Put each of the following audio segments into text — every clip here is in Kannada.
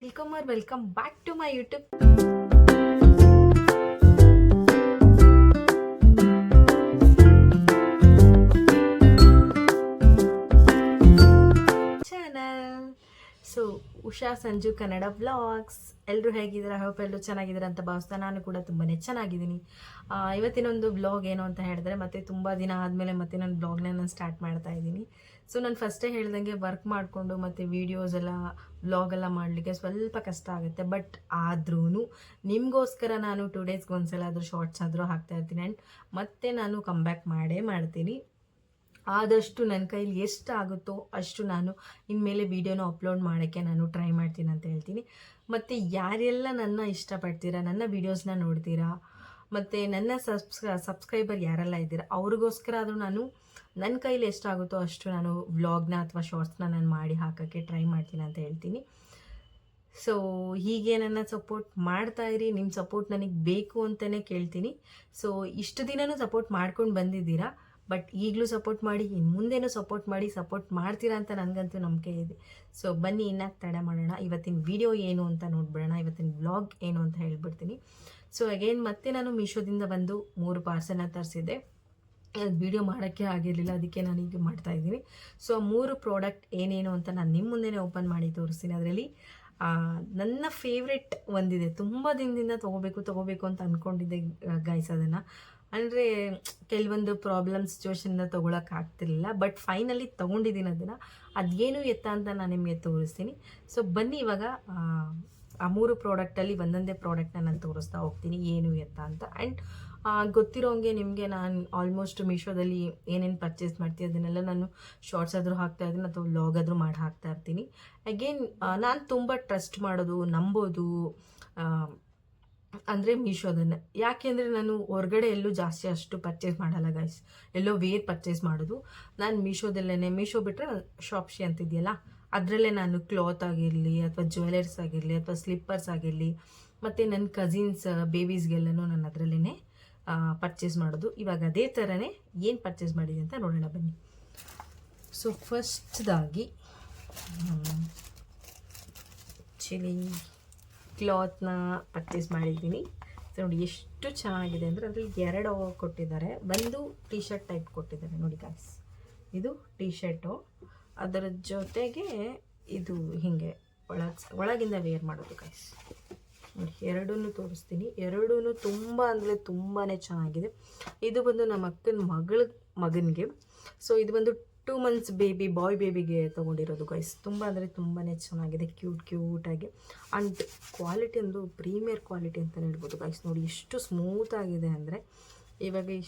Welcome back to my YouTube channel. So Usha Sanju Kannada vlogs. ಎಲ್ಲರೂ ಹೇಗಿದ್ದೀರಾ? ಹೋಪ್ ಎಲ್ಲರೂ ಚೆನ್ನಾಗಿದ್ದೀರಾ ಅಂತ ಭಾವಿಸ್ತಾ ನಾನು ಕೂಡ ತುಂಬಾ ಚೆನ್ನಾಗಿದ್ದೀನಿ. ಇವತ್ತಿನೊಂದು ವ್ಲಾಗ್ ಏನು ಅಂತ ಹೇಳಿದ್ರೆ, ಮತ್ತೆ ತುಂಬ ದಿನ ಆದಮೇಲೆ ಮತ್ತೆ ನನ್ನ ವ್ಲಾಗ್ನ ನಾನು ಸ್ಟಾರ್ಟ್ ಮಾಡ್ತಾ ಇದ್ದೀನಿ. ಸೊ ನಾನು ಫಸ್ಟೇ ಹೇಳ್ದಂಗೆ ವರ್ಕ್ ಮಾಡಿಕೊಂಡು ಮತ್ತು ವೀಡಿಯೋಸ್ ಎಲ್ಲ ವ್ಲಾಗೆಲ್ಲ ಮಾಡಲಿಕ್ಕೆ ಸ್ವಲ್ಪ ಕಷ್ಟ ಆಗುತ್ತೆ. ಬಟ್ ಆದ್ರೂ ನಿಮಗೋಸ್ಕರ ನಾನು 2 ಡೇಸ್ಗೆ ಒಂದ್ಸಲ ಆದರೂ ಶಾರ್ಟ್ಸ್ ಆದರೂ ಹಾಕ್ತಾಯಿರ್ತೀನಿ. ಆ್ಯಂಡ್ ಮತ್ತೆ ನಾನು ಕಮ್ಬ್ಯಾಕ್ ಮಾಡೇ ಮಾಡ್ತೀನಿ. ಆದಷ್ಟು ನನ್ನ ಕೈಲಿ ಎಷ್ಟು ಆಗುತ್ತೋ ಅಷ್ಟು ನಾನು ಇನ್ಮೇಲೆ ವೀಡಿಯೋನ ಅಪ್ಲೋಡ್ ಮಾಡೋಕ್ಕೆ ನಾನು ಟ್ರೈ ಮಾಡ್ತೀನಿ ಅಂತ ಹೇಳ್ತೀನಿ. ಮತ್ತು ಯಾರೆಲ್ಲ ನನ್ನ ಇಷ್ಟಪಡ್ತೀರಾ, ನನ್ನ ವೀಡಿಯೋಸ್ನ ನೋಡ್ತೀರಾ, ಮತ್ತು ನನ್ನ ಸಬ್ಸ್ಕ್ರೈಬರ್ ಯಾರೆಲ್ಲ ಇದ್ದೀರಾ ಅವ್ರಿಗೋಸ್ಕರ ಆದರೂ ನಾನು ನನ್ನ ಕೈಲಿ ಎಷ್ಟಾಗುತ್ತೋ ಅಷ್ಟು ನಾನು ವ್ಲಾಗ್ನ ಅಥವಾ ಶಾರ್ಟ್ಸ್ನ ನಾನು ಮಾಡಿ ಹಾಕೋಕ್ಕೆ ಟ್ರೈ ಮಾಡ್ತೀನಿ ಅಂತ ಹೇಳ್ತೀನಿ. ಸೊ ಹೀಗೆ ನನ್ನ ಸಪೋರ್ಟ್ ಮಾಡ್ತಾಯಿರಿ. ನಿಮ್ಮ ಸಪೋರ್ಟ್ ನನಗೆ ಬೇಕು ಅಂತಲೇ ಕೇಳ್ತೀನಿ. ಸೊ ಇಷ್ಟು ದಿನವೂ ಸಪೋರ್ಟ್ ಮಾಡ್ಕೊಂಡು ಬಂದಿದ್ದೀರಾ, ಬಟ್ ಈಗಲೂ ಸಪೋರ್ಟ್ ಮಾಡಿ, ಇನ್ನು ಮುಂದೇನೂ ಸಪೋರ್ಟ್ ಮಾಡ್ತೀರಾ ಅಂತ ನನಗಂತೂ ನಂಬಿಕೆ ಇದೆ. ಸೊ ಬನ್ನಿ ಇನ್ನಾಗಿ ತಡ ಮಾಡೋಣ. ಇವತ್ತಿನ ವಿಡಿಯೋ ಏನು ಅಂತ ನೋಡ್ಬಿಡೋಣ. ಇವತ್ತಿನ ವ್ಲಾಗ್ ಏನು ಅಂತ ಹೇಳ್ಬಿಡ್ತೀನಿ. ಸೊ ಅಗೇನ್ ಮತ್ತೆ ನಾನು ಮೀಶೋದಿಂದ ಬಂದು 3 ಪಾರ್ಸೆಲ್ನ ತರಿಸಿದ್ದೆ. ವಿಡಿಯೋ ಮಾಡೋಕ್ಕೆ ಆಗಿರಲಿಲ್ಲ, ಅದಕ್ಕೆ ನಾನು ಈಗ ಮಾಡ್ತಾಯಿದ್ದೀನಿ. ಸೊ 3 ಪ್ರಾಡಕ್ಟ್ ಏನೇನು ಅಂತ ನಾನು ನಿಮ್ಮ ಮುಂದೆನೇ ಓಪನ್ ಮಾಡಿ ತೋರಿಸ್ತೀನಿ. ಅದರಲ್ಲಿ ನನ್ನ ಫೇವ್ರೆಟ್ ಒಂದಿದೆ. ತುಂಬ ದಿನದಿಂದ ತೊಗೋಬೇಕು ಅಂತ ಅಂದ್ಕೊಂಡಿದ್ದೆ ಗೈಸ್. ಅದನ್ನು ಅಂದರೆ ಕೆಲವೊಂದು ಪ್ರಾಬ್ಲಮ್ ಸಿಚುವೇಶನ್ನ ತೊಗೊಳಕ್ಕಾಗ್ತಿರ್ಲಿಲ್ಲ, ಬಟ್ ಫೈನಲಿ ತೊಗೊಂಡಿದ್ದೀನಿ ಅದನ್ನು. ಅದೇನು ಎತ್ತ ಅಂತ ನಾನು ನಿಮಗೆ ತೋರಿಸ್ತೀನಿ. ಸೊ ಬನ್ನಿ ಇವಾಗ ಆ 3 ಪ್ರಾಡಕ್ಟಲ್ಲಿ ಒಂದೊಂದೇ ಪ್ರಾಡಕ್ಟ್ನ ನಾನು ತೋರಿಸ್ತಾ ಹೋಗ್ತೀನಿ ಏನು ಎತ್ತ ಅಂತ. ಆ್ಯಂಡ್ ಗೊತ್ತಿರೋಂಗೆ ನಿಮಗೆ ನಾನು ಆಲ್ಮೋಸ್ಟ್ ಮೀಶೋದಲ್ಲಿ ಏನೇನು ಪರ್ಚೇಸ್ ಮಾಡ್ತೀನಿ ಅದನ್ನೆಲ್ಲ ನಾನು ಶಾರ್ಟ್ಸ್ ಆದರೂ ಹಾಕ್ತಾಯಿದ್ದೀನಿ ಅಥವಾ ವ್ಲಾಗ್ ಆದರೂ ಮಾಡಿ ಹಾಕ್ತಾಯಿರ್ತೀನಿ. ಅಗೇನ್ ನಾನು ತುಂಬ ಟ್ರಸ್ಟ್ ಮಾಡೋದು, ನಂಬೋದು ಅಂದರೆ ಮೀಶೋದನ್ನು. ಯಾಕೆಂದರೆ ನಾನು ಹೊರಗಡೆ ಎಲ್ಲೂ ಜಾಸ್ತಿ ಅಷ್ಟು ಪರ್ಚೇಸ್ ಮಾಡಲ್ಲ ಗೈಸ್. ಎಲ್ಲೋ ವೇರ್ ಪರ್ಚೇಸ್ ಮಾಡೋದು ನಾನು ಮೀಶೋದಲ್ಲೇ. ಮೀಶೋ ಬಿಟ್ಟರೆ ಶಾಪ್ಶಿ ಅಂತಿದೆಯಲ್ಲ, ಅದರಲ್ಲೇ ನಾನು ಕ್ಲಾತ್ ಆಗಿರಲಿ ಅಥವಾ ಜ್ಯುವೆಲರ್ಸ್ ಆಗಿರಲಿ ಅಥವಾ ಸ್ಲಿಪ್ಪರ್ಸ್ ಆಗಿರಲಿ ಮತ್ತು ನನ್ನ ಕಸಿನ್ಸ್ ಬೇಬೀಸ್ಗೆಲ್ಲನೂ ನಾನು ಅದರಲ್ಲೇ ಪರ್ಚೇಸ್ ಮಾಡೋದು. ಇವಾಗ ಅದೇ ಥರನೇ ಏನು ಪರ್ಚೇಸ್ ಮಾಡಿದೆ ಅಂತ ನೋಡೋಣ ಬನ್ನಿ. ಸೊ ಫಸ್ಟ್ದಾಗಿ ಆ್ಯಕ್ಚುಲಿ ಕ್ಲಾತ್ನ ಪರ್ಚೇಸ್ ಮಾಡಿದ್ದೀನಿ. ಸೊ ನೋಡಿ ಎಷ್ಟು ಚೆನ್ನಾಗಿದೆ ಅಂದರೆ ಅದರಲ್ಲಿ 2 ಕೊಟ್ಟಿದ್ದಾರೆ. ಒಂದು ಟೀ ಶರ್ಟ್ ಟೈಪ್ ಕೊಟ್ಟಿದ್ದಾರೆ ನೋಡಿ ಗಾಯ್ಸ್. ಇದು ಟೀ ಶರ್ಟು, ಅದರ ಜೊತೆಗೆ ಇದು ಹೀಗೆ ಒಳಗಿಂದ ವೇರ್ ಮಾಡೋದು ಗಾಯ್ಸ್. ನೋಡಿ ಎರಡನ್ನೂ ತೋರಿಸ್ತೀನಿ. ಎರಡೂ ತುಂಬ ಅಂದರೆ ತುಂಬಾ ಚೆನ್ನಾಗಿದೆ. ಇದು ಬಂದು ನಮ್ಮ ಅಕ್ಕನ ಮಗನಿಗೆ. ಸೊ ಇದು ಬಂದು 2 months ಬೇಬಿ, ಬಾಯ್ ಬೇಬಿಗೆ ತೊಗೊಂಡಿರೋದು ಗೈಸ್. ತುಂಬ ಅಂದರೆ ತುಂಬಾ ಚೆನ್ನಾಗಿದೆ, ಕ್ಯೂಟಾಗಿ. ಆ್ಯಂಡ್ ಕ್ವಾಲಿಟಿ ಒಂದು ಪ್ರೀಮಿಯರ್ ಕ್ವಾಲಿಟಿ ಅಂತಲೇ ಹೇಳ್ಬೋದು ಗೈಸ್. ನೋಡಿ ಎಷ್ಟು ಸ್ಮೂತಾಗಿದೆ ಅಂದರೆ ಇವಾಗ ಈ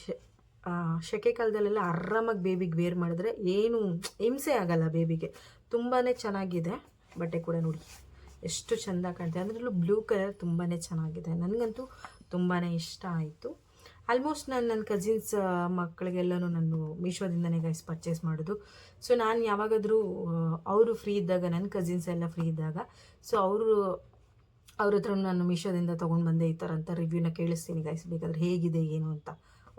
ಸೆಕೆ ಕಾಲದಲ್ಲೆಲ್ಲ ಆರಾಮಾಗಿ ಬೇಬಿಗೆ ವೇರ್ ಮಾಡಿದ್ರೆ ಏನು ಹಿಂಸೆ ಆಗಲ್ಲ ಬೇಬಿಗೆ. ತುಂಬಾ ಚೆನ್ನಾಗಿದೆ. ಬಟ್ಟೆ ಕೂಡ ನೋಡಿ ಎಷ್ಟು ಚೆಂದ ಕಾಣ್ತಿದೆ. ಅದರಲ್ಲೂ ಬ್ಲೂ ಕಲರ್ ತುಂಬಾ ಚೆನ್ನಾಗಿದೆ. ನನಗಂತೂ ತುಂಬಾ ಇಷ್ಟ ಆಯಿತು. ಆಲ್ಮೋಸ್ಟ್ ನಾನು ನನ್ನ ಕಸಿನ್ಸ್ ಮಕ್ಕಳಿಗೆಲ್ಲನೂ ನಾನು ಮೀಶೋದಿಂದನೇ ಗೈಸ್ ಪರ್ಚೇಸ್ ಮಾಡೋದು. ಸೊ ನಾನು ಯಾವಾಗಾದರೂ ಅವರು ಫ್ರೀ ಇದ್ದಾಗ, ನನ್ನ ಕಸಿನ್ಸ್ ಎಲ್ಲ ಫ್ರೀ ಇದ್ದಾಗ, ಸೊ ಅವ್ರ ಹತ್ರ ನಾನು ಮೀಶೋದಿಂದ ತೊಗೊಂಡು ಬಂದೆ ಈ ಥರ ಅಂತ ರಿವ್ಯೂನ ಕೇಳಿಸ್ತೀನಿ ಗೈಸ್, ಬೇಕಾದರೆ ಹೇಗಿದೆ ಏನು ಅಂತ.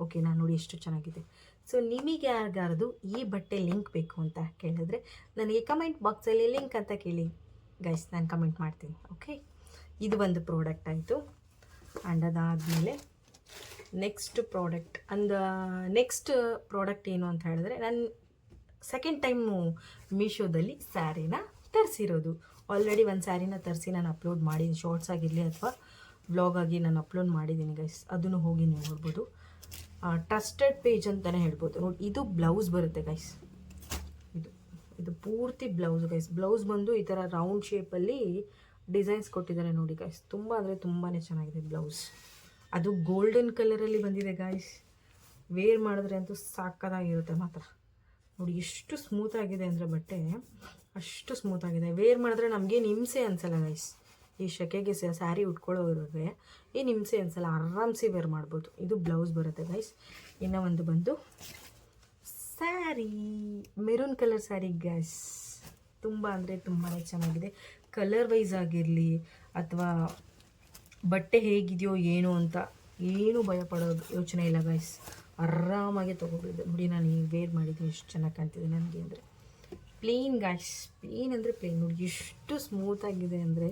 ಓಕೆ, ನಾನು ನೋಡಿ ಎಷ್ಟು ಚೆನ್ನಾಗಿದೆ. ಸೊ ನಿಮಗೆ ಯಾರಿಗಾರದು ಈ ಬಟ್ಟೆ ಲಿಂಕ್ ಬೇಕು ಅಂತ ಕೇಳಿದ್ರೆ ನನಗೆ ಕಮೆಂಟ್ ಬಾಕ್ಸಲ್ಲಿ ಲಿಂಕ್ ಅಂತ ಕೇಳಿ ಗೈಸ್, ನಾನು ಕಮೆಂಟ್ ಮಾಡ್ತೀನಿ. ಓಕೆ, ಇದು ಒಂದು ಪ್ರಾಡಕ್ಟ್ ಆಯಿತು. ಆ್ಯಂಡ್ ಅದಾದಮೇಲೆ ನೆಕ್ಸ್ಟ್ ಪ್ರಾಡಕ್ಟ್ ಏನು ಅಂತ ಹೇಳಿದ್ರೆ, ನಾನು ಸೆಕೆಂಡ್ ಟೈಮು ಮೀಶೋದಲ್ಲಿ ಸ್ಯಾರಿನ ತರಿಸಿರೋದು. ಆಲ್ರೆಡಿ ಒಂದು ಸ್ಯಾರಿನ ತರಿಸಿ ನಾನು ಅಪ್ಲೋಡ್ ಮಾಡಿದ್ದೀನಿ, ಶಾರ್ಟ್ಸ್ ಆಗಿರಲಿ ಅಥವಾ ವ್ಲಾಗ್ ಆಗಿ ನಾನು ಅಪ್ಲೋಡ್ ಮಾಡಿದ್ದೀನಿ ಗೈಸ್. ಅದನ್ನು ಹೋಗಿ ನೀವು ನೋಡ್ಬೋದು. ಟ್ರಸ್ಟೆಡ್ ಪೇಜ್ ಅಂತಲೇ ಹೇಳ್ಬೋದು. ನೋಡಿ ಇದು ಬ್ಲೌಸ್ ಬರುತ್ತೆ ಗೈಸ್. ಇದು ಪೂರ್ತಿ ಬ್ಲೌಸ್ ಗೈಸ್. ಬ್ಲೌಸ್ ಬಂದು ಈ ಥರ ರೌಂಡ್ ಶೇಪಲ್ಲಿ ಡಿಸೈನ್ಸ್ ಕೊಟ್ಟಿದ್ದಾರೆ ನೋಡಿ ಗೈಸ್. ತುಂಬ ಅಂದರೆ ತುಂಬಾ ಚೆನ್ನಾಗಿದೆ ಬ್ಲೌಸ್. ಅದು ಗೋಲ್ಡನ್ ಕಲರಲ್ಲಿ ಬಂದಿದೆ ಗಾಯ್ಸ್. ವೇರ್ ಮಾಡಿದ್ರೆ ಅಂತೂ ಸಾಕಾಗಿರುತ್ತೆ ಮಾತ್ರ. ನೋಡಿ ಎಷ್ಟು ಸ್ಮೂತಾಗಿದೆ ಅಂದರೆ ಬಟ್ಟೆ ಅಷ್ಟು ಸ್ಮೂತಾಗಿದೆ. ವೇರ್ ಮಾಡಿದ್ರೆ ನಮಗೇನು ಹಿಂಸೆ ಅನಿಸಲ್ಲ ಗೈಸ್. ಈ ಸೆಕೆಗೆ ಸ್ಯಾರಿ ಉಟ್ಕೊಳ್ಳೋರಿಗೆ ಏನು ಹಿಂಸೆ ಅನಿಸಲ್ಲ, ಆರಾಮ್ಸಿ ವೇರ್ ಮಾಡ್ಬೋದು. ಇದು ಬ್ಲೌಸ್ ಬರುತ್ತೆ ಗೈಸ್. ಇನ್ನೂ ಒಂದು ಬಂದು sari, maroon colour sari guys. ತುಂಬ ಅಂದರೆ ತುಂಬಾ ಚೆನ್ನಾಗಿದೆ. ಕಲರ್ ವೈಸ್ ಆಗಿರಲಿ ಅಥವಾ ಬಟ್ಟೆ ಹೇಗಿದೆಯೋ ಏನು ಅಂತ ಏನು ಭಯಪಡೋದು ಯೋಚನೆ ಇಲ್ಲ ಗೈಸ್. ಆರಾಮಾಗಿ ತೊಗೋಬೋದು. ನೋಡಿ ನಾನು ಈಗ ವೇರ್ ಮಾಡಿದ್ದೀನಿ, ಎಷ್ಟು ಚೆನ್ನಾಗಿ ಕಾಣ್ತಿದೆ ನನಗೆ ಅಂದರೆ. ಪ್ಲೇನ್ ಗಾಯ್ಸ್, ಪ್ಲೇನ್ ಅಂದರೆ ಪ್ಲೇನ್. ನೋಡಿ ಎಷ್ಟು ಸ್ಮೂತಾಗಿದೆ ಅಂದರೆ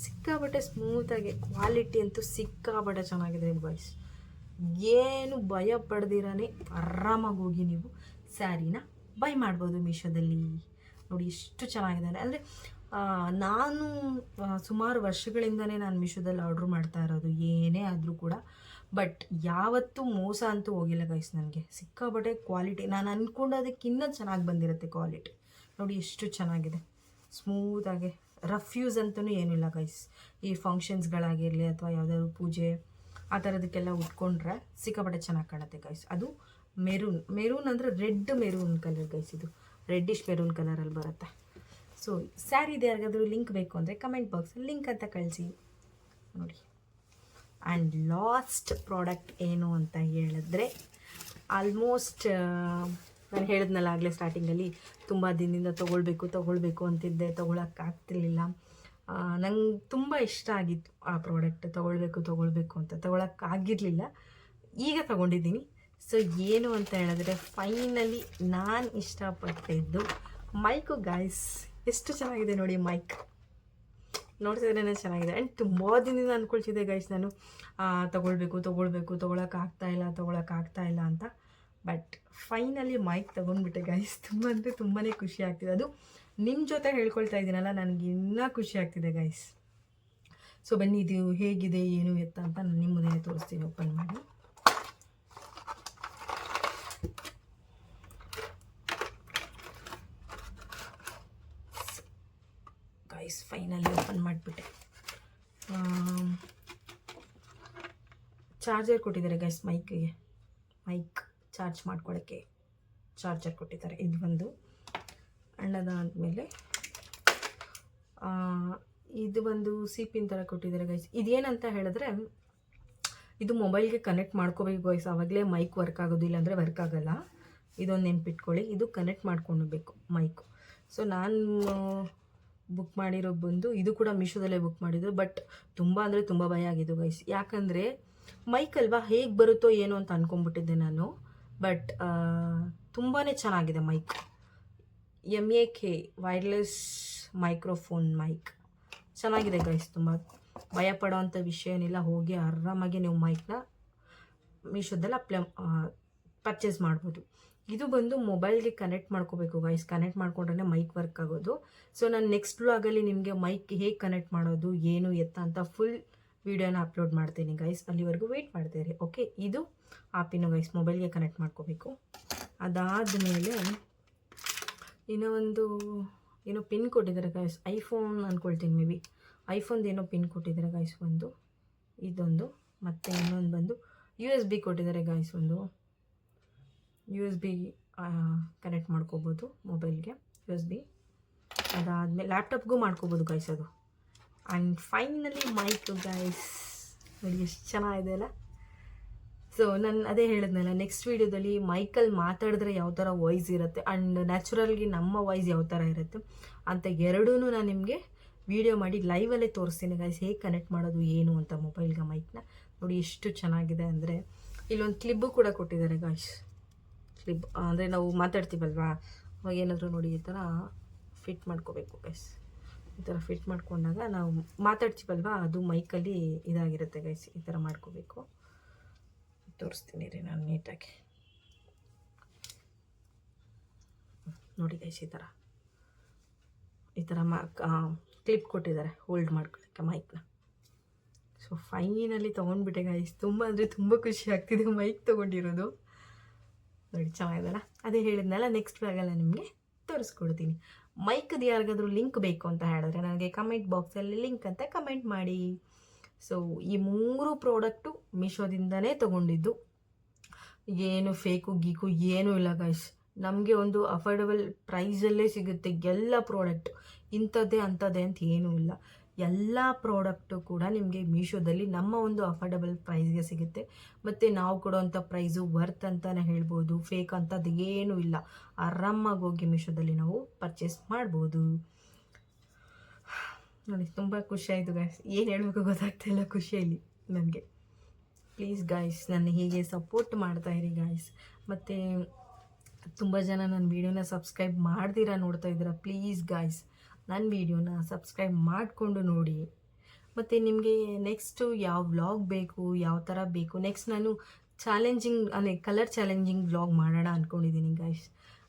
ಸಿಕ್ಕಾಬಟ್ಟೆ ಸ್ಮೂತಾಗಿ, ಕ್ವಾಲಿಟಿ ಅಂತೂ ಸಿಕ್ಕಾಬಟ್ಟೆ ಚೆನ್ನಾಗಿದೆ ಗೈಸ್. ಏನು ಭಯ ಪಡ್ದಿರಾನೆ ಆರಾಮಾಗಿ ಹೋಗಿ ನೀವು ಸ್ಯಾರಿನ ಬೈ ಮಾಡ್ಬೋದು ಮೀಶೋದಲ್ಲಿ. ನೋಡಿ ಎಷ್ಟು ಚೆನ್ನಾಗಿದೆ ಅಂದರೆ ನಾನು ಸುಮಾರು ವರ್ಷಗಳಿಂದನೇ ನಾನು ಮೀಶೋದಲ್ಲಿ ಆರ್ಡ್ರ್ ಮಾಡ್ತಾ ಇರೋದು ಏನೇ ಆದರೂ ಕೂಡ. ಬಟ್ ಯಾವತ್ತೂ ಮೋಸ ಅಂತೂ ಹೋಗಿಲ್ಲ ಗೈಸ್. ನನಗೆ ಸಿಕ್ಕಾಬಟ್ಟೆ ಕ್ವಾಲಿಟಿ, ನಾನು ಅಂದ್ಕೊಂಡೋದಕ್ಕಿಂತ ಚೆನ್ನಾಗಿ ಬಂದಿರುತ್ತೆ ಕ್ವಾಲಿಟಿ. ನೋಡಿ ಎಷ್ಟು ಚೆನ್ನಾಗಿದೆ, ಸ್ಮೂತಾಗಿ. ರಫ್ ಯೂಸ್ ಅಂತೂ ಏನಿಲ್ಲ ಗೈಸ್. ಈ ಫಂಕ್ಷನ್ಸ್ಗಳಾಗಿರಲಿ ಅಥವಾ ಯಾವುದಾದ್ರು ಪೂಜೆ ಆ ಥರದಕ್ಕೆಲ್ಲ ಉಟ್ಕೊಂಡ್ರೆ ಸಿಕ್ಕಾಪಟ್ಟೆ ಚೆನ್ನಾಗಿ ಕಾಣುತ್ತೆ ಗೈಸ್. ಅದು ಮೆರೂನ್ ಅಂದರೆ ರೆಡ್ ಮೆರೂನ್ ಕಲರ್ ಗೈಸ್. ಇದು ರೆಡ್ಡಿಶ್ ಮೆರೂನ್ ಕಲರಲ್ಲಿ ಬರುತ್ತೆ. ಸೊ ಸ್ಯಾರಿದು ಯಾರಿಗಾದರೂ ಲಿಂಕ್ ಬೇಕು ಅಂದರೆ ಕಮೆಂಟ್ ಬಾಕ್ಸಲ್ಲಿ ಲಿಂಕ್ ಅಂತ ಕಳಿಸಿ ನೋಡಿ. ಆ್ಯಂಡ್ ಲಾಸ್ಟ್ ಪ್ರಾಡಕ್ಟ್ ಏನು ಅಂತ ಹೇಳಿದ್ರೆ, ಆಲ್ಮೋಸ್ಟ್ ನಾನು ಹೇಳಿದ್ನಲ್ಲ ಆಗಲೇ ಸ್ಟಾರ್ಟಿಂಗಲ್ಲಿ, ತುಂಬ ದಿನದಿಂದ ತೊಗೊಳ್ಬೇಕು ಅಂತಿದ್ದೆ, ತೊಗೊಳಕ್ಕಾಗ್ತಿರ್ಲಿಲ್ಲ. ನಂಗೆ ತುಂಬ ಇಷ್ಟ ಆಗಿತ್ತು ಆ ಪ್ರಾಡಕ್ಟ್, ತೊಗೊಳ್ಬೇಕು ಅಂತ ತೊಗೊಳಕ್ಕಾಗಿರಲಿಲ್ಲ. ಈಗ ತೊಗೊಂಡಿದ್ದೀನಿ. ಸೊ ಏನು ಅಂತ ಹೇಳಿದ್ರೆ, ಫೈನಲಿ ನಾನು ಇಷ್ಟಪಟ್ಟಿದ್ದು ಮೈಕು ಗಾಯ್ಸ್. ಎಷ್ಟು ಚೆನ್ನಾಗಿದೆ ನೋಡಿ ಮೈಕ್, ನೋಡ್ತಿದ್ರೇ ಚೆನ್ನಾಗಿದೆ. ಆ್ಯಂಡ್ ತುಂಬ ದಿನದಿಂದ ಅಂದ್ಕೊಳ್ತಿದ್ದೆ ಗೈಸ್ ನಾನು ತೊಗೊಳಕ್ಕಾಗ್ತಾ ಇಲ್ಲ ಅಂತ. ಬಟ್ ಫೈನಲಿ ಮೈಕ್ ತೊಗೊಂಡ್ಬಿಟ್ಟೆ ಗೈಸ್. ತುಂಬ ಅಂದರೆ ತುಂಬಾ ಖುಷಿ ಆಗ್ತಿದೆ. ಅದು ನಿಮ್ಮ ಜೊತೆ ಹೇಳ್ಕೊಳ್ತಾ ಇದ್ದೀನಲ್ಲ, ನನಗೆ ಇನ್ನೂ ಖುಷಿ ಆಗ್ತಿದೆ ಗೈಸ್. ಸೊ ಬನ್ನಿ ಇದು ಹೇಗಿದೆ ಏನು ಎತ್ತ ಅಂತ ನಾನು ನಿಮ್ಮ ಮುಂದೆ ತೋರಿಸ್ತೀನಿ. ಓಪನ್ ಮಾಡಿ ಗೈಸ್, ಫೈನಲಿ ಓಪನ್ ಮಾಡಿಬಿಟ್ಟೆ. ಚಾರ್ಜರ್ ಕೊಟ್ಟಿದ್ದಾರೆ ಗೈಸ್ ಮೈಕಿಗೆ. ಮೈಕ್ ಚಾರ್ಜ್ ಮಾಡ್ಕೊಳ್ಳೋಕ್ಕೆ ಚಾರ್ಜರ್ ಕೊಟ್ಟಿದ್ದಾರೆ. ಇದು ಒಂದು. ಆ್ಯಂಡ್ ಅದಾದಮೇಲೆ ಇದು ಒಂದು ಸಿಪಿನ್ ಥರ ಕೊಟ್ಟಿದ್ದಾರೆ ಗೈಸ್. ಇದೇನಂತ ಹೇಳಿದ್ರೆ, ಇದು ಮೊಬೈಲ್ಗೆ ಕನೆಕ್ಟ್ ಮಾಡ್ಕೋಬೇಕು ಗೈಸ್, ಆವಾಗಲೇ ಮೈಕ್ ವರ್ಕ್ ಆಗೋದು, ಇಲ್ಲಾಂದರೆ ವರ್ಕ್ ಆಗೋಲ್ಲ. ಇದೊಂದು ನೆನ್ಪಿಟ್ಕೊಳ್ಳಿ, ಇದು ಕನೆಕ್ಟ್ ಮಾಡ್ಕೊಳ್ಬೇಕು ಮೈಕು. ಸೊ ನಾನು ಬುಕ್ ಮಾಡಿರೋ ಬಂದು, ಇದು ಕೂಡ ಮೀಶೋದಲ್ಲೇ ಬುಕ್ ಮಾಡಿದ್ದು. ಬಟ್ ತುಂಬ ಅಂದರೆ ತುಂಬ ಭಯ ಆಗಿದ್ದು ಗೈಸ್. ಯಾಕಂದರೆ ಮೈಕ್ ಅಲ್ವಾ, ಹೇಗೆ ಬರುತ್ತೋ ಏನೋ ಅಂತ ಅಂದ್ಕೊಂಡ್ಬಿಟ್ಟಿದ್ದೆ ನಾನು. ಬಟ್ ತುಂಬಾ ಚೆನ್ನಾಗಿದೆ mic. MAK wireless microphone mic ಚೆನ್ನಾಗಿದೆ ಗೈಸ್. ತುಂಬ ಭಯ ಪಡೋವಂಥ ವಿಷಯ ಏನಿಲ್ಲ. ಹೋಗಿ ಆರಾಮಾಗಿ ನೀವು ಮೈಕ್ನ ಮೀಶೋದಲ್ಲಿ ಪರ್ಚೇಸ್ ಮಾಡ್ಬೋದು. ಇದು ಬಂದು ಮೊಬೈಲ್ಗೆ ಕನೆಕ್ಟ್ ಮಾಡ್ಕೋಬೇಕು ಗೈಸ್. ಕನೆಕ್ಟ್ ಮಾಡ್ಕೊಂಡ್ರೆ ಮೈಕ್ ವರ್ಕ್ ಆಗೋದು. ಸೊ ನಾನು ನೆಕ್ಸ್ಟ್ ವ್ಲಾಗಲ್ಲಿ ನಿಮಗೆ ಮೈಕ್ ಹೇಗೆ ಕನೆಕ್ಟ್ ಮಾಡೋದು ಏನು ಎತ್ತ ಅಂತ ಫುಲ್ ವೀಡಿಯೋನ ಅಪ್ಲೋಡ್ ಮಾಡ್ತೀನಿ ಗೈಸ್. ಅಲ್ಲಿವರೆಗೂ ವೆಯ್ಟ್ ಮಾಡ್ತೀರಿ. ಓಕೆ, ಇದು ಆಪಿನ ಗೈಸ್, ಮೊಬೈಲ್ಗೆ ಕನೆಕ್ಟ್ ಮಾಡ್ಕೋಬೇಕು. ಅದಾದಮೇಲೆ ಏನೋ ಪಿನ್ ಕೊಟ್ಟಿದ್ದಾರೆ ಗೈಸ್. ಐಫೋನ್ ಅಂದ್ಕೊಳ್ತೀನಿ, ಮೇ ಬಿ ಐಫೋನ್ದು ಏನೋ ಪಿನ್ ಕೊಟ್ಟಿದ್ದಾರೆ ಗೈಸ್. ಇದೊಂದು, ಮತ್ತು ಇನ್ನೊಂದು ಬಂದು USB ಕೊಟ್ಟಿದ್ದಾರೆ ಗೈಸ್. ಒಂದು USB ಕನೆಕ್ಟ್ ಮಾಡ್ಕೋಬೋದು ಮೊಬೈಲ್ಗೆ, USB. ಅದಾದಮೇಲೆ ಲ್ಯಾಪ್ಟಾಪ್ಗೂ ಮಾಡ್ಕೋಬೋದು ಗೈಸ್ ಅದು. And finally mic guys. ನೋಡಿ ಎಷ್ಟು ಚೆನ್ನಾಗಿದೆ ಅಲ್ಲ. ಸೊ ನಾನು ಅದೇ ಹೇಳಿದ್ನಲ್ಲ, ನೆಕ್ಸ್ಟ್ ವೀಡಿಯೋದಲ್ಲಿ ಮೈಕಲ್ಲಿ ಮಾತಾಡಿದ್ರೆ ಯಾವ ಥರ ವಾಯ್ಸ್ ಇರುತ್ತೆ ಆ್ಯಂಡ್ ನ್ಯಾಚುರಲ್ಗೆ ನಮ್ಮ ವಾಯ್ಸ್ ಯಾವ ಥರ ಇರುತ್ತೆ ಅಂತ ಎರಡೂ ನಾನು ನಿಮಗೆ ವೀಡಿಯೋ ಮಾಡಿ ಲೈವಲ್ಲೇ ತೋರಿಸ್ತೀನಿ ಗೈಸ್, ಹೇಗೆ ಕನೆಕ್ಟ್ ಮಾಡೋದು ಏನು ಅಂತ ಮೊಬೈಲ್ಗೆ ಮೈಕ್ನ. ನೋಡಿ ಎಷ್ಟು ಚೆನ್ನಾಗಿದೆ ಅಂದರೆ, ಇಲ್ಲೊಂದು ಕ್ಲಿಬ್ಬು ಕೂಡ ಕೊಟ್ಟಿದ್ದಾರೆ ಗೈಸ್. ಕ್ಲಿಬ್ ಅಂದರೆ ನಾವು ಮಾತಾಡ್ತೀವಲ್ವಾ, ಅವಾಗ ಏನಾದರೂ ನೋಡಿ ಈ ಥರ ಫಿಟ್ ಮಾಡ್ಕೋಬೇಕು ಗೈಸ್. ಈ ಥರ ಫಿಟ್ ಮಾಡ್ಕೊಂಡಾಗ ನಾವು ಮಾತಾಡ್ತೀವಲ್ವಾ, ಅದು ಮೈಕಲ್ಲಿ ಇದಾಗಿರುತ್ತೆ ಗೈಸ್. ಈ ಥರ ಮಾಡ್ಕೋಬೇಕು. ತೋರಿಸ್ತೀನಿ ರೀ ನಾನು ನೀಟಾಗಿ. ನೋಡಿ ಗೈಸ್, ಈ ಥರ ಕ್ಲಿಪ್ ಕೊಟ್ಟಿದ್ದಾರೆ ಹೋಲ್ಡ್ ಮಾಡ್ಕೊಳ್ಳೋಕ್ಕೆ ಮೈಕ್ನ. ಸೊ ಫೈನಲಿ ತೊಗೊಂಡ್ಬಿಟ್ಟೆ ಗೈಸ್. ತುಂಬ ಅಂದರೆ ತುಂಬ ಖುಷಿ ಆಗ್ತಿದೆ ಮೈಕ್ ತೊಗೊಂಡಿರೋದು. ನೋಡಿ ಚೆನ್ನಾಗಿದೆಲ್ಲ. ಅದೇ ಹೇಳಿದ್ನಲ್ಲ, ನೆಕ್ಸ್ಟ್ ವ್ಲಾಗಲ್ಲ ನಿಮಗೆ ತೋರಿಸ್ಕೊಡ್ತೀನಿ. ಮೈಕ್ದು ಯಾರಿಗಾದ್ರೂ ಲಿಂಕ್ ಬೇಕು ಅಂತ ಹೇಳಿದ್ರೆ ನನಗೆ ಕಮೆಂಟ್ ಬಾಕ್ಸಲ್ಲಿ ಲಿಂಕ್ ಅಂತ ಕಮೆಂಟ್ ಮಾಡಿ. ಸೊ ಈ 3 ಪ್ರಾಡಕ್ಟು ಮೀಶೋದಿಂದನೇ ತೊಗೊಂಡಿದ್ದು. ಏನು ಫೇಕು ಗೀಕು ಏನೂ ಇಲ್ಲ ಗೈಸ್. ನಮಗೆ ಒಂದು ಅಫೋರ್ಡಬಲ್ ಪ್ರೈಸಲ್ಲೇ ಸಿಗುತ್ತೆ ಎಲ್ಲ ಪ್ರಾಡಕ್ಟ್. ಇಂಥದ್ದೇ ಅಂಥದ್ದೇ ಅಂತ ಏನೂ ಇಲ್ಲ. ಎಲ್ಲ ಪ್ರಾಡಕ್ಟು ಕೂಡ ನಿಮಗೆ ಮೀಶೋದಲ್ಲಿ ನಮ್ಮ ಒಂದು ಅಫೋರ್ಡಬಲ್ ಪ್ರೈಸ್ಗೆ ಸಿಗುತ್ತೆ. ಮತ್ತು ನಾವು ಕೊಡೋವಂಥ ಪ್ರೈಸು ವರ್ತ್ ಅಂತಲೇ ಹೇಳ್ಬೋದು. ಫೇಕ್ ಅಂಥದ್ದು ಏನೂ ಇಲ್ಲ. ಆರಾಮಾಗಿ ಹೋಗಿ ಮೀಶೋದಲ್ಲಿ ನಾವು ಪರ್ಚೇಸ್ ಮಾಡ್ಬೋದು. ನೋಡಿ ತುಂಬ ಖುಷಿಯಾಯಿತು ಗೈಸ್. ಏನು ಹೇಳಬೇಕು ಗೊತ್ತಾಗ್ತಾಯಿಲ್ಲ ಖುಷಿಯಲ್ಲಿ ನನಗೆ. ಪ್ಲೀಸ್ ಗೈಸ್, ನನ್ನ ಹೀಗೆ ಸಪೋರ್ಟ್ ಮಾಡ್ತಾಯಿರಿ ಗೈಸ್. ಮತ್ತು ತುಂಬ ಜನ ನನ್ನ ವೀಡಿಯೋನ ಸಬ್ಸ್ಕ್ರೈಬ್ ಮಾಡ್ದಿರಾ ನೋಡ್ತಾ ಇದ್ದೀರಾ. ಪ್ಲೀಸ್ ಗೈಸ್, ನನ್ನ ವೀಡಿಯೋನ ಸಬ್ಸ್ಕ್ರೈಬ್ ಮಾಡಿಕೊಂಡು ನೋಡಿ. ಮತ್ತು ನಿಮಗೆ ನೆಕ್ಸ್ಟು ಯಾವ ವ್ಲಾಗ್ ಬೇಕು, ಯಾವ ಥರ ಬೇಕು, ನೆಕ್ಸ್ಟ್ ನಾನು ಚಾಲೆಂಜಿಂಗ್ ಅಂದರೆ ಕಲರ್ ಚಾಲೆಂಜಿಂಗ್ ವ್ಲಾಗ್ ಮಾಡೋಣ ಅಂದ್ಕೊಂಡಿದ್ದೀನಿ ಗೈಸ್.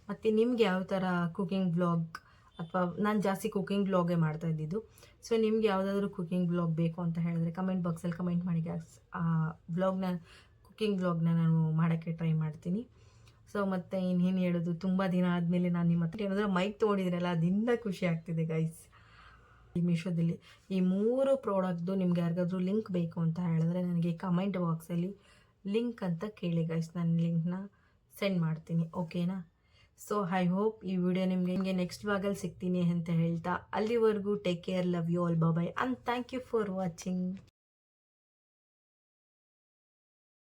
ಮತ್ತು ನಿಮ್ಗೆ ಯಾವ ಥರ ಕುಕಿಂಗ್ ವ್ಲಾಗ್, ಅಥವಾ ನಾನು ಜಾಸ್ತಿ ಕುಕಿಂಗ್ ವ್ಲಾಗೇ ಮಾಡ್ತಾ ಇದ್ದಿದ್ದು. ಸೊ ನಿಮ್ಗೆ ಯಾವುದಾದ್ರೂ ಕುಕಿಂಗ್ ವ್ಲಾಗ್ ಬೇಕು ಅಂತ ಹೇಳಿದ್ರೆ ಕಮೆಂಟ್ ಬಾಕ್ಸಲ್ಲಿ ಕಮೆಂಟ್ ಮಾಡಿ ಗೈಸ್. ಆ ವ್ಲಾಗ್ನ, ಕುಕಿಂಗ್ ವ್ಲಾಗ್ನ ನಾನು ಮಾಡೋಕ್ಕೆ ಟ್ರೈ ಮಾಡ್ತೀನಿ. ಸೊ ಮತ್ತು ಇನ್ನೇನು ಹೇಳೋದು, ತುಂಬ ದಿನ ಆದಮೇಲೆ ನಾನು ನಿಮ್ಮ ಹತ್ರ ಏನಾದರೂ ಮೈಕ್ ತೊಗೊಂಡಿದ್ದೀನಲ್ಲ, ಅದರಿಂದ ಖುಷಿ ಆಗ್ತಿದೆ ಗೈಸ್. ಈ ಮೀಶೋದಲ್ಲಿ ಈ 3 ಪ್ರಾಡಕ್ಟ್ದು ನಿಮ್ಗೆ ಯಾರಿಗಾದ್ರೂ ಲಿಂಕ್ ಬೇಕು ಅಂತ ಹೇಳಿದ್ರೆ ನನಗೆ ಕಮೆಂಟ್ ಬಾಕ್ಸಲ್ಲಿ ಲಿಂಕ್ ಅಂತ ಕೇಳಿ ಗೈಸ್, ನಾನು ಲಿಂಕ್ನ ಸೆಂಡ್ ಮಾಡ್ತೀನಿ, ಓಕೆನಾ? ಸೊ ಐ ಹೋಪ್ ಈ ವಿಡಿಯೋ ನಿಮಗೆ ನೆಕ್ಸ್ಟ್ ವ್ಲಾಗಲ್ಲಿ ಸಿಗ್ತೀನಿ ಅಂತ ಹೇಳ್ತಾ, ಅಲ್ಲಿವರೆಗೂ take care, love you all, bye, and thank you for watching.